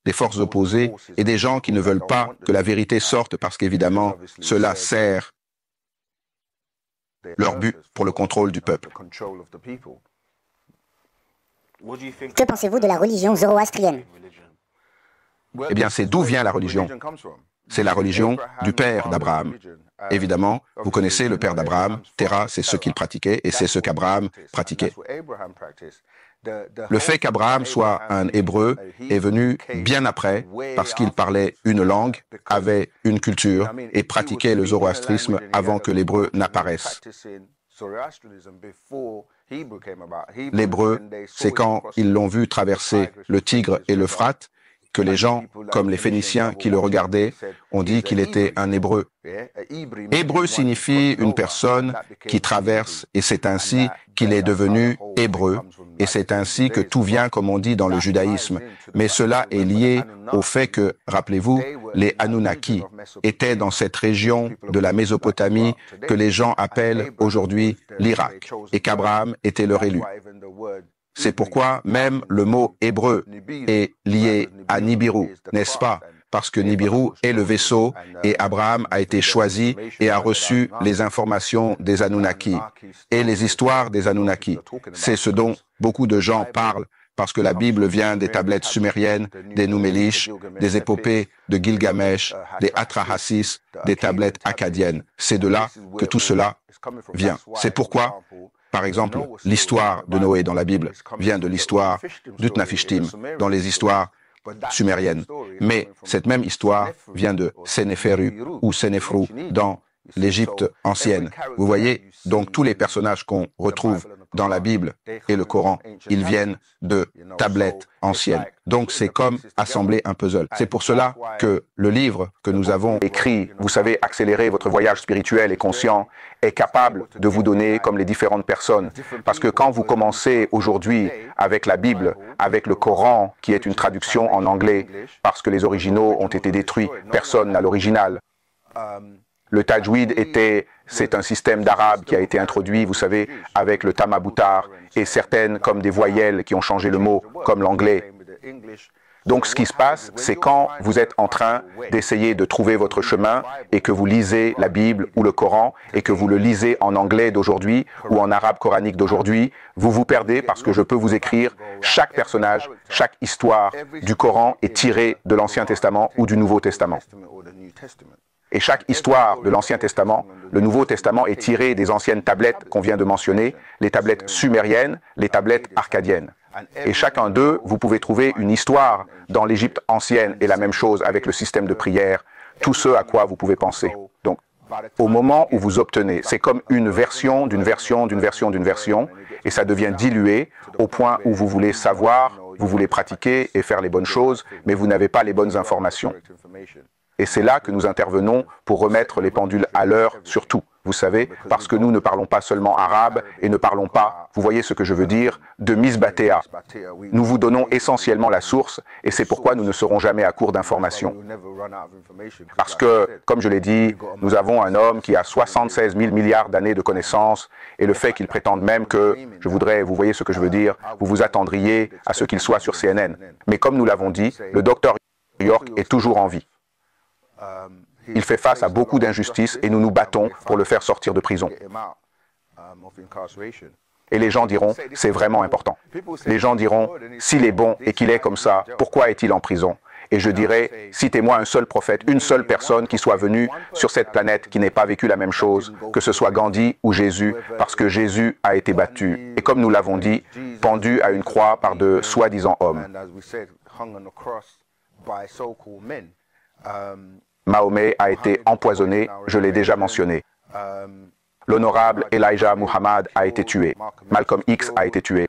des forces opposées et des gens qui ne veulent pas que la vérité sorte parce qu'évidemment, cela sert leur but pour le contrôle du peuple. Que pensez-vous de la religion zoroastrienne? Eh bien, c'est d'où vient la religion? C'est la religion du père d'Abraham. Évidemment, vous connaissez le père d'Abraham, Terah, c'est ce qu'il pratiquait et c'est ce qu'Abraham pratiquait. Le fait qu'Abraham soit un Hébreu est venu bien après parce qu'il parlait une langue, avait une culture et pratiquait le zoroastrisme avant que l'hébreu n'apparaisse. L'hébreu, c'est quand ils l'ont vu traverser le Tigre et l'Euphrate que les gens, comme les Phéniciens qui le regardaient, ont dit qu'il était un Hébreu. Hébreu signifie une personne qui traverse, et c'est ainsi qu'il est devenu Hébreu, et c'est ainsi que tout vient, comme on dit dans le judaïsme. Mais cela est lié au fait que, rappelez-vous, les Anunnaki étaient dans cette région de la Mésopotamie que les gens appellent aujourd'hui l'Irak, et qu'Abraham était leur élu. C'est pourquoi même le mot hébreu est lié à Nibiru, n'est-ce pas? Parce que Nibiru est le vaisseau et Abraham a été choisi et a reçu les informations des Anunnaki et les histoires des Anunnaki. C'est ce dont beaucoup de gens parlent parce que la Bible vient des tablettes sumériennes, des Noumélish, des épopées de Gilgamesh, des Atrahasis, des tablettes akkadiennes. C'est de là que tout cela vient. C'est pourquoi, par exemple, l'histoire de Noé dans la Bible vient de l'histoire d'Utnapishtim dans les histoires sumériennes. Mais cette même histoire vient de Sénéferu ou Sénéfrou dans l'Égypte ancienne. Vous voyez, donc tous les personnages qu'on retrouve dans la Bible et le Coran, ils viennent de tablettes anciennes. Donc c'est comme assembler un puzzle. C'est pour cela que le livre que nous avons écrit, vous savez, accélérer votre voyage spirituel et conscient, est capable de vous donner comme les différentes personnes. Parce que quand vous commencez aujourd'hui avec la Bible, avec le Coran, qui est une traduction en anglais, parce que les originaux ont été détruits, personne n'a l'original. Le tajwid c'est un système d'arabe qui a été introduit, vous savez, avec le tamaboutar et certaines comme des voyelles qui ont changé le mot, comme l'anglais. Donc ce qui se passe, c'est quand vous êtes en train d'essayer de trouver votre chemin et que vous lisez la Bible ou le Coran et que vous le lisez en anglais d'aujourd'hui ou en arabe coranique d'aujourd'hui, vous vous perdez parce que je peux vous écrire chaque personnage, chaque histoire du Coran est tirée de l'Ancien Testament ou du Nouveau Testament. Et chaque histoire de l'Ancien Testament, le Nouveau Testament est tiré des anciennes tablettes qu'on vient de mentionner, les tablettes sumériennes, les tablettes akkadiennes. Et chacun d'eux, vous pouvez trouver une histoire dans l'Égypte ancienne et la même chose avec le système de prière, tout ce à quoi vous pouvez penser. Donc, au moment où vous obtenez, c'est comme une version d'une version d'une version d'une version, et ça devient dilué au point où vous voulez savoir, vous voulez pratiquer et faire les bonnes choses, mais vous n'avez pas les bonnes informations. Et c'est là que nous intervenons pour remettre les pendules à l'heure sur tout, vous savez, parce que nous ne parlons pas seulement arabe et ne parlons pas, vous voyez ce que je veux dire, de misbatéa. Nous vous donnons essentiellement la source et c'est pourquoi nous ne serons jamais à court d'informations. Parce que, comme je l'ai dit, nous avons un homme qui a 76 000 milliards d'années de connaissances et le fait qu'il prétende même que, je voudrais, vous voyez ce que je veux dire, vous vous attendriez à ce qu'il soit sur CNN. Mais comme nous l'avons dit, le docteur York est toujours en vie. Il fait face à beaucoup d'injustices et nous nous battons pour le faire sortir de prison. Et les gens diront, c'est vraiment important. Les gens diront, s'il est bon et qu'il est comme ça, pourquoi est-il en prison? Et je dirais, citez-moi un seul prophète, une seule personne qui soit venue sur cette planète qui n'ait pas vécu la même chose, que ce soit Gandhi ou Jésus, parce que Jésus a été battu. Et comme nous l'avons dit, pendu à une croix par de soi-disant hommes. Mahomet a été empoisonné, je l'ai déjà mentionné. L'honorable Elijah Muhammad a été tué. Malcolm X a été tué.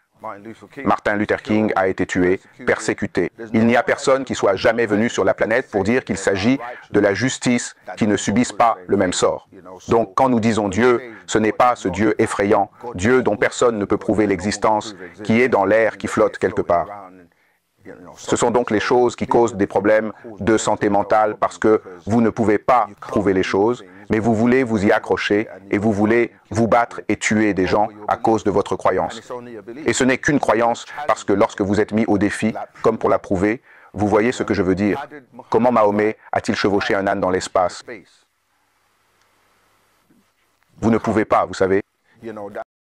Martin Luther King a été tué, persécuté. Il n'y a personne qui soit jamais venu sur la planète pour dire qu'il s'agit de la justice qui ne subisse pas le même sort. Donc quand nous disons Dieu, ce n'est pas ce Dieu effrayant, Dieu dont personne ne peut prouver l'existence, qui est dans l'air, qui flotte quelque part. Ce sont donc les choses qui causent des problèmes de santé mentale parce que vous ne pouvez pas prouver les choses, mais vous voulez vous y accrocher et vous voulez vous battre et tuer des gens à cause de votre croyance. Et ce n'est qu'une croyance parce que lorsque vous êtes mis au défi, comme pour la prouver, Vous voyez ce que je veux dire? Comment Mahomet a-t-il chevauché un âne dans l'espace? Vous ne pouvez pas, vous savez.